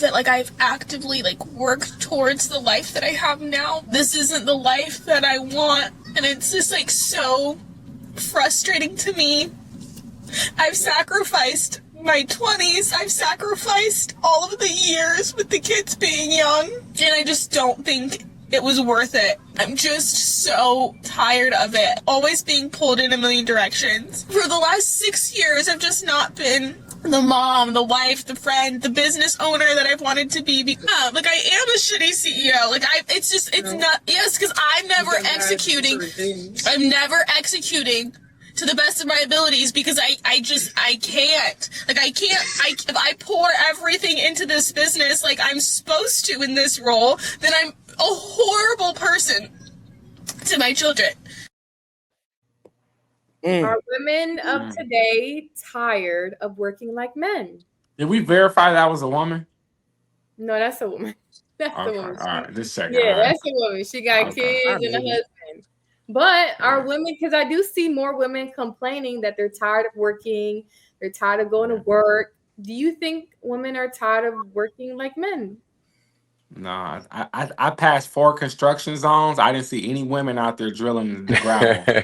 that like I've actively like worked towards the life that I have now. This isn't the life that I want, and it's just like so frustrating to me. I've sacrificed my 20s, I've sacrificed all of the years with the kids being young, and I just don't think it was worth it. I'm just so tired of it. Always being pulled in a million directions. For the last 6 years, I've just not been the mom, the wife, the friend, the business owner that I've wanted to be. Like, I am a shitty CEO. Like, it's not, yes, because I'm never executing to the best of my abilities, because I can't. Like, if I pour everything into this business like I'm supposed to in this role, then I'm a horrible person to my children. Are women of today tired of working like men? Did we verify that was a woman? No, that's a woman. That's okay. a woman. All right, just second. Yeah, that's a woman. She got kids and a husband. But are women, because I do see more women complaining that they're tired of working, they're tired of going to work. Do you think women are tired of working like men? No, I passed 4 construction zones. I didn't see any women out there drilling the gravel.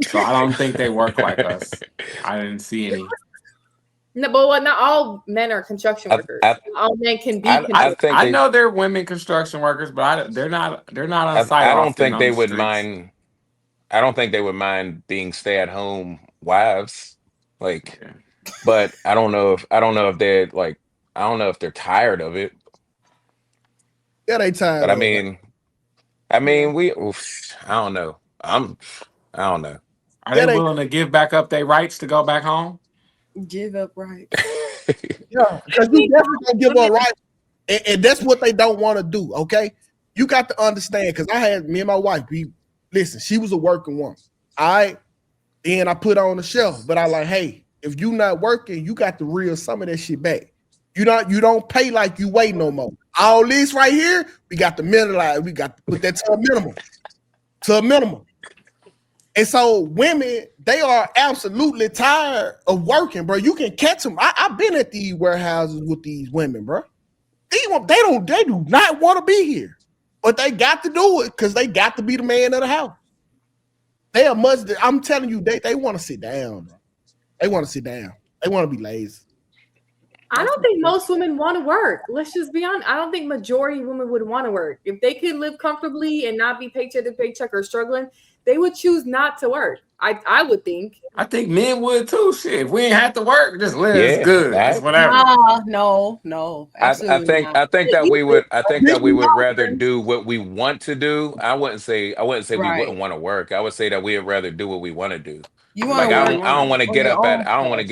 So I don't think they work like us. I didn't see any. No, but not all men are construction workers. All men can be. I know they're women construction workers, but they're not on site. I don't think they would mind. I don't think they would mind being stay-at-home wives, like. Yeah. But I don't know if they're like. I don't know if they're tired of it. Yeah, they tired. But I mean, I don't know. I don't know. Are they willing to give back up their rights to go back home? Give up rights. Yeah, because you definitely gonna give up rights, and that's what they don't want to do. Okay, you got to understand, because I had me and my wife. Listen, she was a working woman. Then I put her on the shelf, but I like, hey, if you not working, you got to reel some of that shit back. You don't pay like you wait no more. All this right here, we got to minimize. We got to put that to a minimum. To a minimum. And so women, they are absolutely tired of working, bro. You can catch them. I've been at these warehouses with these women, bro. They do not want to be here, but they got to do it because they got to be the man of the house. I'm telling you, they want to sit down, bro. They want to sit down. They want to be lazy. I don't think most women want to work. Let's just be honest. I don't think majority of women would want to work. If they could live comfortably and not be paycheck to paycheck or struggling, they would choose not to work. I would think. I think men would too. Shit, if we ain't have to work, just live. It's good. It's whatever. No. I think that we would. I think that we would rather do what we want to do. I wouldn't say we wouldn't want to work. I would say that we'd rather do what we want to do. I don't want to get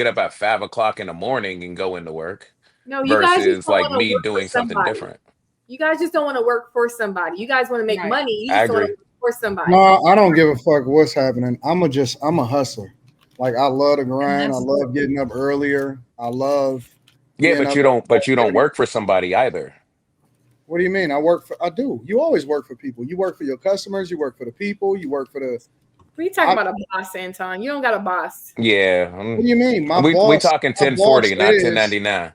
up at 5 o'clock in the morning and go into work. No, you versus like me doing something different. You guys just don't want to work for somebody. You guys want to make money. You just want to work for somebody. No, I don't give a fuck what's happening. I'm a hustler. Like, I love to grind. I love getting up earlier. I love. Yeah, but you don't work for somebody either. What do you mean? I do. You always work for people. You work for your customers. You work for the people. You work for the. We talking about a boss, Anton. You don't got a boss. Yeah. What do you mean? We talking 1040, not 1099.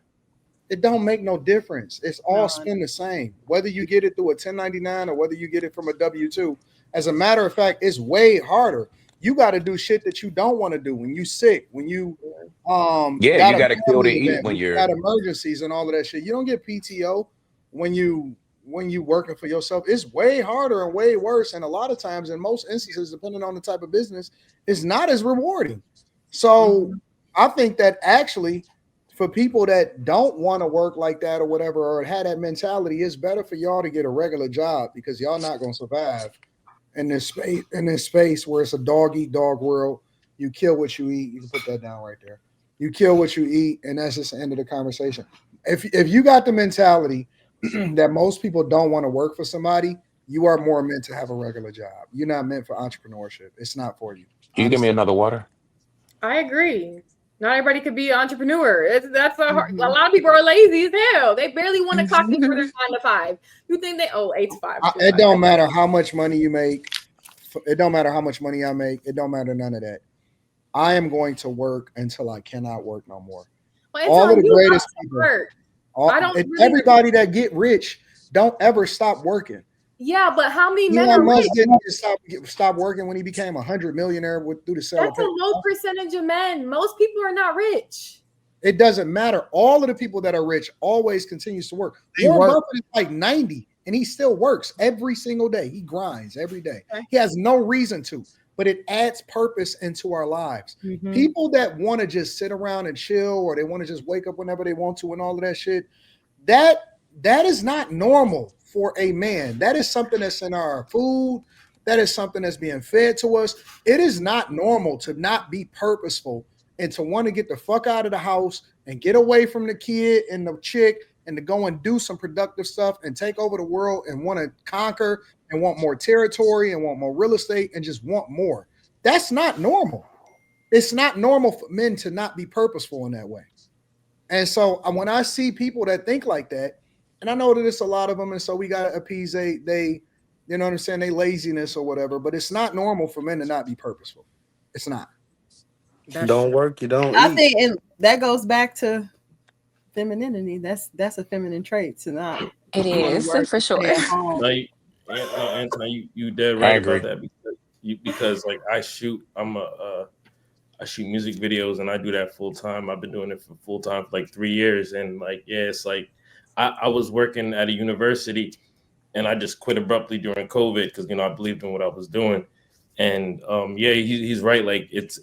It don't make no difference. It's all spend the same. Whether you get it through a 1099 or whether you get it from a W-2. As a matter of fact, it's way harder. You got to do shit that you don't want to do when you sick, when you you got to kill to eat when you're got emergencies and all of that shit. You don't get PTO when you working for yourself. It's way harder and way worse, and a lot of times, in most instances, depending on the type of business, it's not as rewarding. So I think that actually, for people that don't want to work like that or whatever, or had that mentality, it's better for y'all to get a regular job, because y'all not gonna survive in this space where it's a dog eat dog world. You kill what you eat. You can put that down right there. You kill what you eat, and that's just the end of the conversation. If you got the mentality that most people don't want to work for somebody, you are more meant to have a regular job. You're not meant for entrepreneurship. It's not for you. Can you give me another water? I agree. Not everybody could be an entrepreneur. That's a lot of people are lazy as hell. They barely want to clock in for their 9 to 5. You think 8 to 5? It don't matter how much money you make. It don't matter how much money I make. It don't matter none of that. I am going to work until I cannot work no more. Well, all of the greatest people. Everybody that get rich don't ever stop working. Yeah, but how many men Elon are Musk rich? didn't stop working when he became $100 millionaire through the sale of That's a low percentage of men. Most people are not rich. It doesn't matter. All of the people that are rich always continues to work. Warren Buffett is like 90 and he still works every single day. He grinds every day. Okay. He has no reason to, but it adds purpose into our lives. Mm-hmm. People that want to just sit around and chill, or they want to just wake up whenever they want to and all of that shit, that is not normal for a man. That is something that's in our food. That is something that's being fed to us. It is not normal to not be purposeful and to want to get the fuck out of the house and get away from the kid and the chick and to go and do some productive stuff and take over the world and want to conquer and want more territory and want more real estate and just want more. That's not normal. It's not normal for men to not be purposeful in that way. And so when I see people that think like that, and I know that it's a lot of them, and so we got to appease they you know what I'm saying, they laziness or whatever, but it's not normal for men to not be purposeful. It's not. You don't work, you don't I eat. think that goes back to femininity. That's a feminine trait to not. It is for sure. Anton, you dead right about that because like I shoot music videos and I do that full time. I've been doing it for full time for like 3 years, and like it's like I was working at a university and I just quit abruptly during COVID because I believed in what I was doing. And he's right. Like it's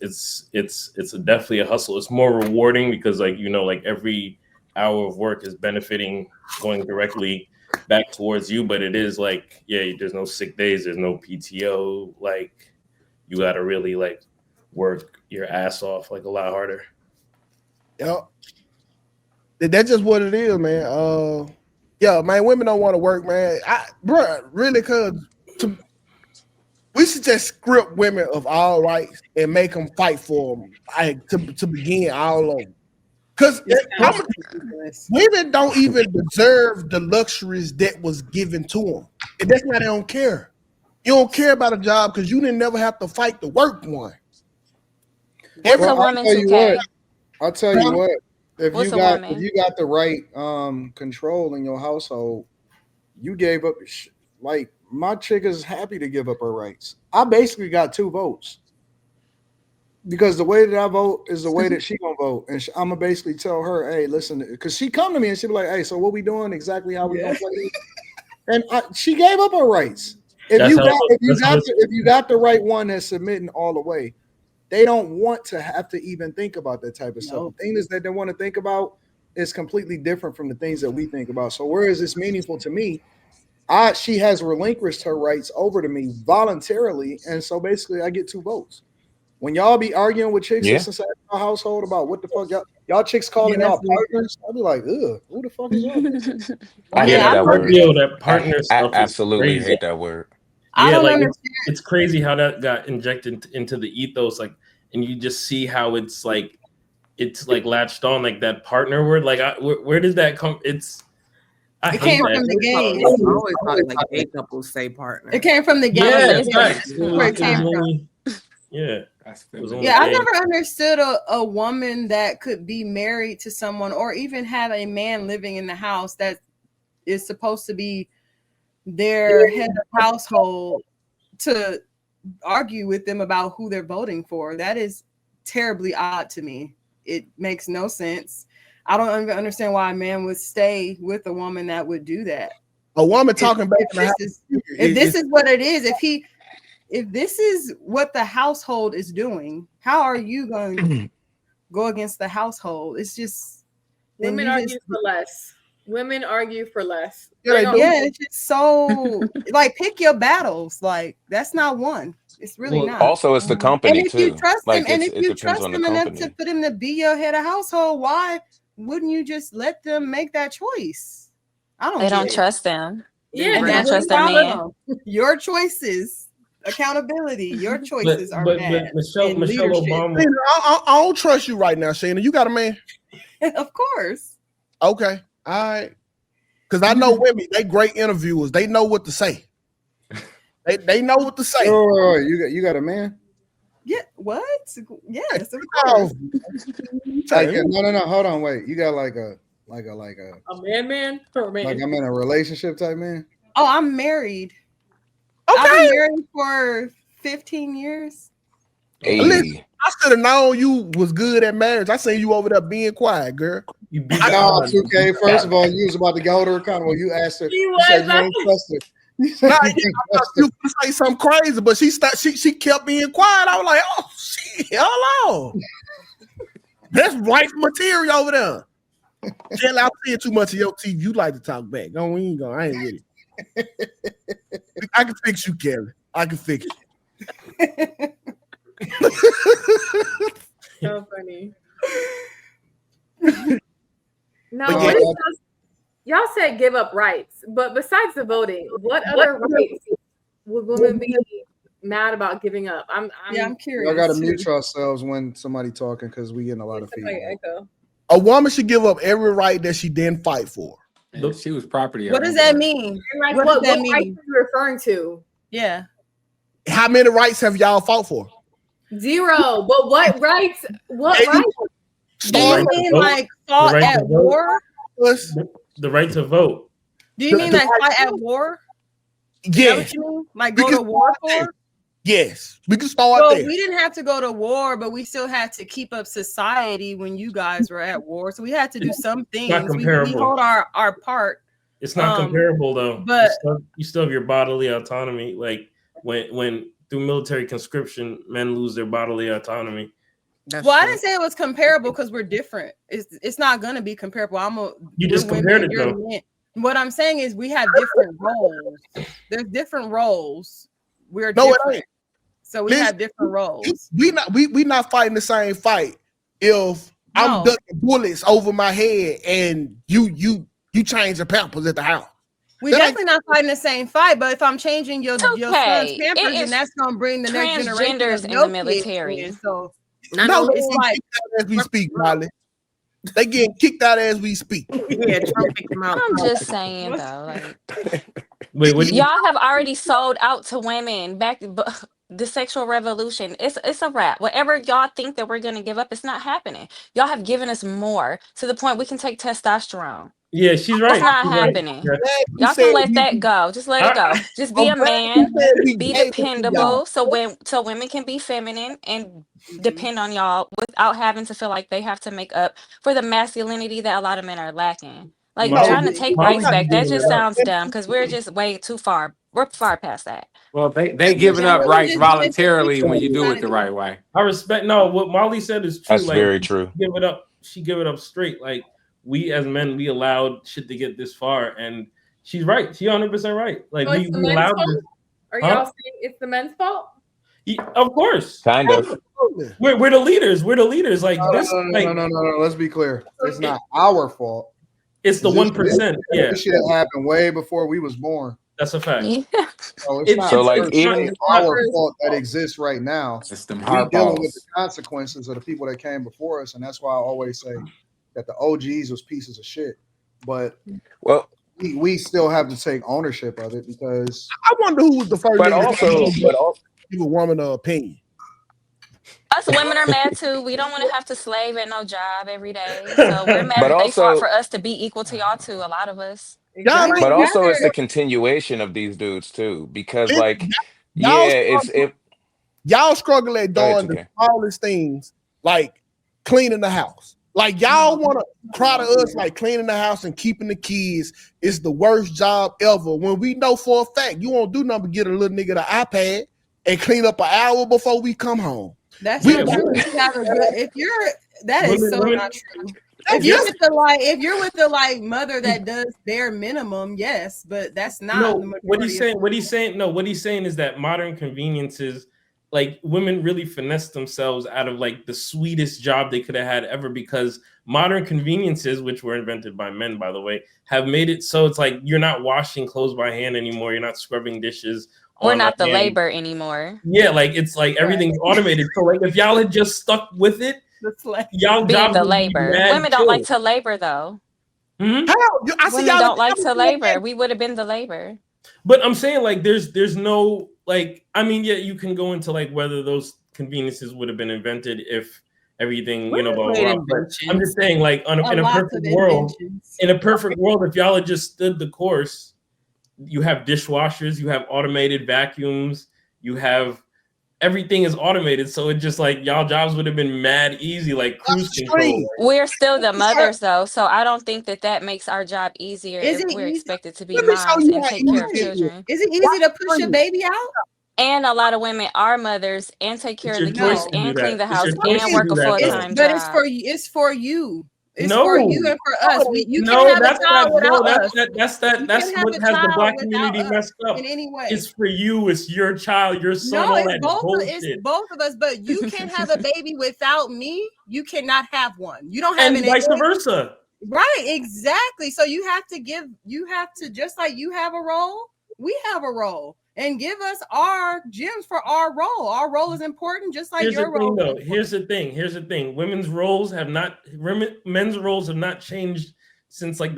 definitely a hustle. It's more rewarding because like every hour of work is benefiting, going directly back towards you. But it is like there's no sick days, there's no PTO. Like you got to really like work your ass off like a lot harder. Yeah, that's just what it is, man. Man, women don't want to work, man. Really, cause we should just script women of all rights and make them fight for them to begin all over. Because women don't even deserve the luxuries that was given to them. And that's why they don't care. You don't care about a job because you didn't never have to fight to work one. What's a woman to care? I'll tell you what. If you got the right control in your household, you gave up. Like my chick is happy to give up her rights. I basically got 2 votes because the way that I vote is the way that she gonna vote, and I'm gonna basically tell her, "Hey, listen," because she come to me and she be like, "Hey, so what we doing exactly? How we gonna play this?" And she gave up her rights. If you got the right one that's submitting all the way, they don't want to have to even think about that type of stuff. The things that they want to think about is completely different from the things that we think about. So where is this meaningful to me? She has relinquished her rights over to me voluntarily, and so basically I get 2 votes. When y'all be arguing with chicks inside our household about what the fuck y'all chicks calling y'all partners, I'll be like, ugh, who the fuck is y'all? I hate that word. That partner stuff I absolutely is hate that word. I don't understand. It's crazy how that got injected into the ethos, like, and you just see how it's like latched on, like that partner word. Like, where did that come? It came from the game. It's always like gay couples say partner. It came from the game. Where it came from. Yeah. I never understood a woman that could be married to someone or even have a man living in the house that is supposed to be their head of household to argue with them about who they're voting for. That is terribly odd to me. It makes no sense. I don't even understand why a man would stay with a woman that would do that. A woman talking back to if this is what it is, if this is what the household is doing, how are you going to go against the household? It's just women argue for less. Women argue for less. It's just so like pick your battles. Like that's not one. It's really not. Also, it's the company and if too. You trust like him, and if you trust him enough to put him to be your head of household, why wouldn't you just let them make that choice? They don't trust them. Yeah, they don't trust their man. Your choices, accountability. Your choices are bad. Michelle Obama. I don't trust you right now, Shana. You got a man? Of course. Okay. All right. Because I know women, they great interviewers. They know what to say. They know what to say. Oh, you got a man? Yeah. What? Yes. Of course. No. Hold on. Wait. You got like Like a man or man? Like I'm in a relationship type man. Oh, I'm married. Okay. I've been married for 15 years. Hey. Listen, I should have known you was good at marriage. I seen you over there being quiet, girl. You beat No, 2K. First of all, you was about to go to her account. Well, you asked her. You said you ain't trust her. You said Nah, you yeah, ain't I trust thought you were gonna say something crazy, but she kept being quiet. I was like, oh shit, hold on. That's wife material over there. Kelly, I'm seeing too much of your TV. You like to talk back. Go, we ain't going. I ain't with it. I can fix you, Kelly. I can fix you. So funny. No, But what yeah. is those, y'all said give up rights, but besides the voting, what other rights would women be mad about giving up? I'm curious. I gotta mute ourselves when somebody talking because we getting a lot of feedback. Echo. A woman should give up every right that she didn't fight for. And she was property. What does that mean? Like, What does that mean? rights are you referring to? Yeah. How many rights have y'all fought for? 0. But what rights? What Hey, rights? Do you mean like fought right at to vote. war? The right to vote. Do you mean like fight at war? Is that Yes. what you mean? Like go to war for? Yes. We can start Well, there. we didn't have to go to war, but we still had to keep up society when you guys were at war. So we had to do some things. not We comparable. hold our part. It's not comparable though. But you still have your bodily autonomy. Like when through military conscription, men lose their bodily autonomy. I didn't say it was comparable because we're different. It's not gonna be comparable. You just compared it though. Men. What I'm saying is we have different roles. There's different roles. We're different. So we have different roles. We not fighting the same fight. If I'm ducking bullets over my head and you change the pampers at the house. We definitely not fighting the same fight, but if I'm changing your son's pampers, then that's gonna bring the next generation of in your the military. kids in. So No, it's like as we speak, Molly. They getting kicked out as we speak. Yeah, Trump kicked them out. I'm just saying though, like Wait, y'all have already sold out to women back. The sexual revolution, it's a wrap. Whatever y'all think that we're gonna give up, it's not happening. Y'all have given us more to the point we can take testosterone. Yeah, she's right. It's not She's happening. Right. Y'all can let that go. Just let it go. Just be a man. Be dependable. So women can be feminine and depend on y'all without having to feel like they have to make up for the masculinity that a lot of men are lacking. Like trying to take rights back, that just sounds dumb because we're just way too far. We're far past that. Well, they giving up rights voluntarily when you do it the right way. I respect. No, what Molly said is true. That's very true. She give it up straight. Like we as men, we allowed shit to get this far, and she's right. She 100% right. Like we allowed this. Are y'all saying it's the men's fault? Yeah, of course, kind of. We're the leaders. We're the leaders. Like this. No. Let's be clear. It's not our fault. It's the 1%. Yeah, this shit happened way before we was born. That's a fact. Yeah. So it's not even our fault that exists right now. It's them we hard dealing balls. with the consequences of the people that came before us, and that's why I always say that the OGs was pieces of shit. But we still have to take ownership of it because I wonder who was the first. But also, give a woman an opinion. Us women are mad too. We don't want to have to slave at no job every day. So we're mad that they fought for us to be equal to y'all too. A lot of us. Exactly. But also, it's the continuation of these dudes too, because like, y'all struggle at doing the smallest things, like cleaning the house. Like y'all want to cry to us like cleaning the house and keeping the kids is the worst job ever. When we know for a fact you won't do nothing but get a little nigga the iPad and clean up an hour before we come home. That's not true. That is so not true. If you're with the mother that does bare minimum, yes, but that's not. No, what he's saying is that modern conveniences, like women really finesse themselves out of like the sweetest job they could have had ever, because modern conveniences, which were invented by men, by the way, have made it so it's like you're not washing clothes by hand anymore. You're not scrubbing dishes. We're not the labor anymore. Yeah, like it's like everything's automated. So like if y'all had just stuck with it, y'all being the labor. Women don't like to labor though. Mm-hmm. Women don't like to labor. We would have been the labor. But I'm saying like there's no like, I mean, yeah, you can go into like whether those conveniences would have been invented if everything, blah, blah, Great blah. But I'm just inventions. saying, like, in a perfect world, if y'all had just stood the course, you have dishwashers, you have automated vacuums, you have everything is automated. So it just like y'all jobs would have been mad easy, like cruise control. We're still the mothers though, so I don't think that makes our job easier Is if it we're easy? expected to be Let me show moms you and how take care of easy it is. children. Is it easy to push a baby out? And a lot of women are mothers and take care It's of your the choice kids to do and clean that. the It's your house choice and to work do a that, full-time But job. it's for you. It's for you. It's No. for you and for us. You No, can't have that's a child without us. That's You that's can't have what a has the child black without community us messed up. in any way. It's for you. It's your child, your son. No, All it's that both. bullshit. It's both of us. But you can't have a baby without me. You cannot have one. You don't have And an vice egg. versa. Right, exactly. So you have to just like you have a role, we have a role, and give us our gems for our role. Our role is important, just like your role. Here's the thing. Men's roles have not changed since like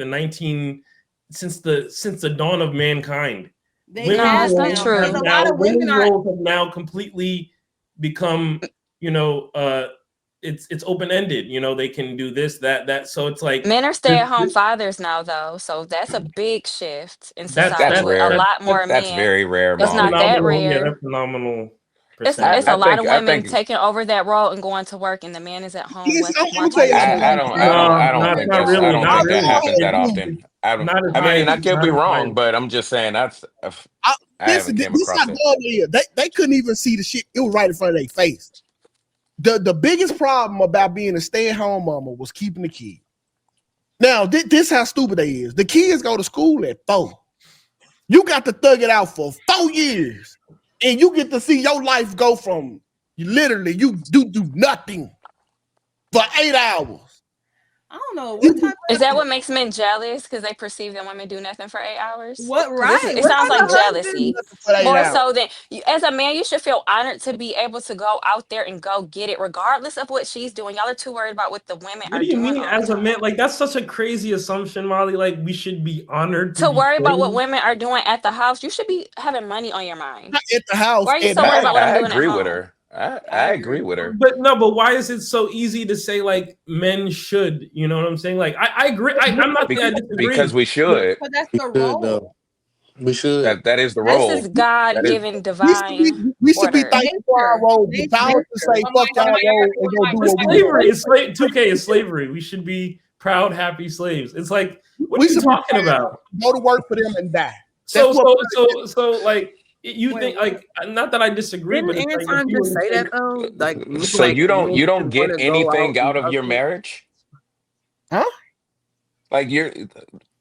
since the dawn of mankind. That's not true. Women's roles have now completely become, it's open-ended. They can do this, that. So it's like Men are stay-at-home fathers now, though, so that's a big shift in society. That's With rare. a lot more That's men. very rare, It's not Molly. that rare. Yeah, that's phenomenal. It's a lot of women taking over that role and going to work, and the man is at home watching the children. I don't think that happens that often. I mean, I could be wrong, but I'm just saying I haven't came across it. They couldn't even see the shit. It was right in front of their face. The biggest problem about being a stay-at-home mama was keeping the kid. Now, this how stupid they is. The kids go to school at 4. You got to thug it out for 4 years, and you get to see your life go from you do nothing for 8 hours. I don't know what type is that what makes men jealous because they perceive that women do nothing for 8 hours. What right? It sounds like jealousy. More so than as a man, you should feel honored to be able to go out there and go get it, regardless of what she's doing. Y'all are too worried about what the women What are do you doing. mean as a man? Like that's such a crazy assumption, Molly. Like we should be honored to worry about what women are doing at the house. You should be having money on your mind. Not at the house. Why are you so worried about what I'm doing I agree at home? with her. I agree with her. But why is it so easy to say like men should? You know what I'm saying? Like I agree. I'm not saying I disagree. Because we should. But that's the role. We should. That is the role. This is God-given divine. We should be thankful for our role. The power to say fuck y'all role and go do what we slavery. It's 2K is slavery. We should be proud, happy slaves. It's like what are you talking about? Go to work for them and die. So like. You think like not that I disagree, but didn't Anton just say that though? Like, so you don't get anything out of your marriage, huh? Like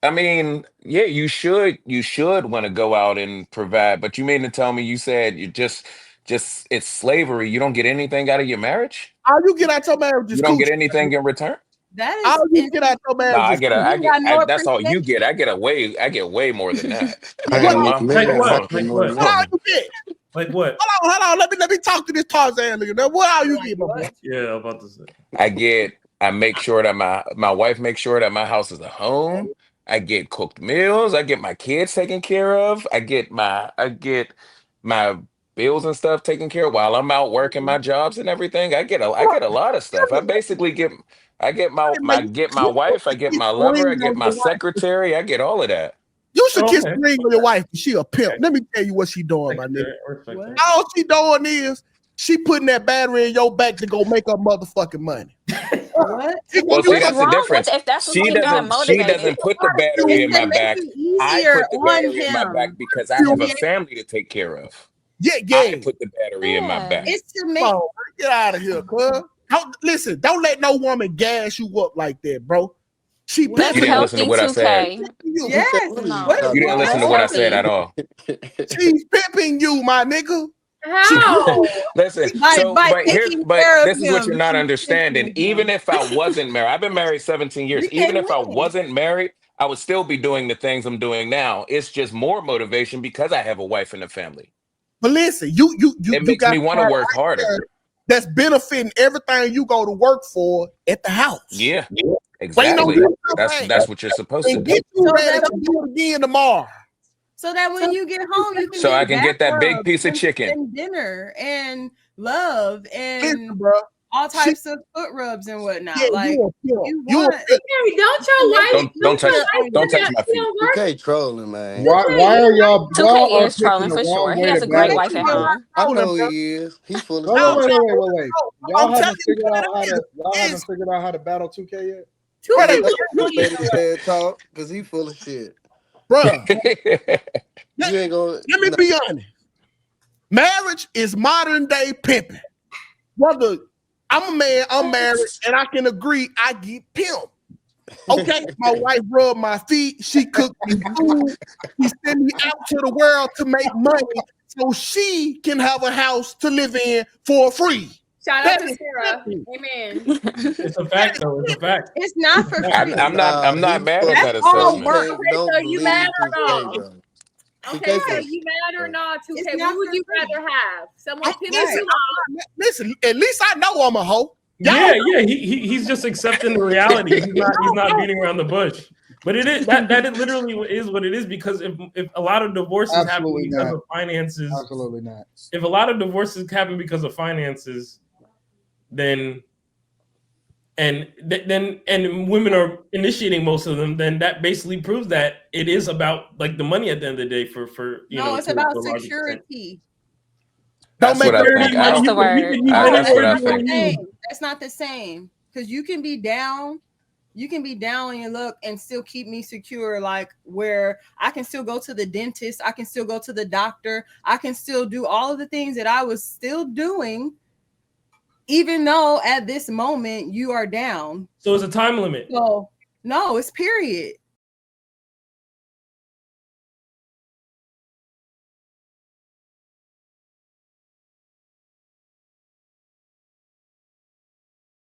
I mean, yeah, you should want to go out and provide, but you mean to tell me you said you just it's slavery? You don't get anything out of your marriage? All you get out your marriage is you don't get anything in return. That is all you get out your marriage. No, that's all you get. I get way more than that. Like what? Hold on. Let me talk to this Tarzan nigga. Now, what are you getting, my boy? Yeah, I'm about to say. I make sure that my wife makes sure that my house is a home. I get cooked meals. I get my kids taken care of. I get my bills and stuff taken care of while I'm out working my jobs and everything. I get a lot of stuff. I basically get my wife. I get my lover. I get my secretary. I get all of that. You should kiss the ring with your wife. She a pimp. Let me tell you what she doing, my nigga. All she doing is she putting that battery in your back to go make her motherfucking money. What? Well, see, that's the difference. If that's what She doesn't put the battery in my back. I put the battery in my back because I have a family to take care of. Yeah. I put the battery in my back. It's to make get out of here, cuz. Listen, don't let no woman gas you up like that, bro. You didn't listen to what I said. Yes. You didn't listen to what I said at all. She's pimping you, my nigga. How? Listen, but this is what you're not understanding. Even if I wasn't married, I've been married 17 years. Even if I wasn't married, I would still be doing the things I'm doing now. It's just more motivation because I have a wife and a family. But listen, it makes me want to work harder. That's benefiting everything you go to work for at the house. Yeah, exactly. That's what you're supposed to do. Get you ready to do it again tomorrow. So that when you get home, you can get that big piece of chicken and dinner and love and listen, bro. all types of foot rubs and whatnot. Yeah, like you want, Hey, don't your wife Don't touch my feet. Okay, trolling, man. Why are y'all? 2K Y'all are is trolling picking for the wrong sure. He way has to a great battle. wife at home. I know he is. He full of Wait. shit. Y'all I'm telling haven't you figured out what how it to. Y'all is. haven't figured out how to battle 2K yet. Let his head talk, because he full of shit. Bruh, You ain't gonna. let me be honest. Marriage is modern day pimping. Brother, I'm a man, I'm married, and I can agree I get pimped. Okay, my wife rubbed my feet, she cooked me food, she sent me out to the world to make money so she can have a house to live in for free. Shout out to Sarah. Amen. It's a fact, though. It's a fact. it's not for free. I'm not mad at that That's all assessment. work. Okay, so you mad or no? Bro. Okay, so you mad or not? 2K, It's what not would for you free. rather have? Someone pimp Right. you out? Listen, at least I know I'm a hoe. Yeah. He's just accepting the reality. He's not beating around the bush. But it is that it literally is what it is, because if a lot of divorces happen Absolutely because not. of finances, Absolutely not. if a lot of divorces happen because of finances, then women are initiating most of them, then that basically proves that it is about like the money at the end of the day for It's to about a large extent. security. That's what I think. That's the word. That's what I That's not think. the same. That's not the same, because you can be down. You can be down on your luck and still keep me secure, like where I can still go to the dentist, I can still go to the doctor, I can still do all of the things that I was still doing, even though at this moment you are down. So it's a time limit. So no, it's period.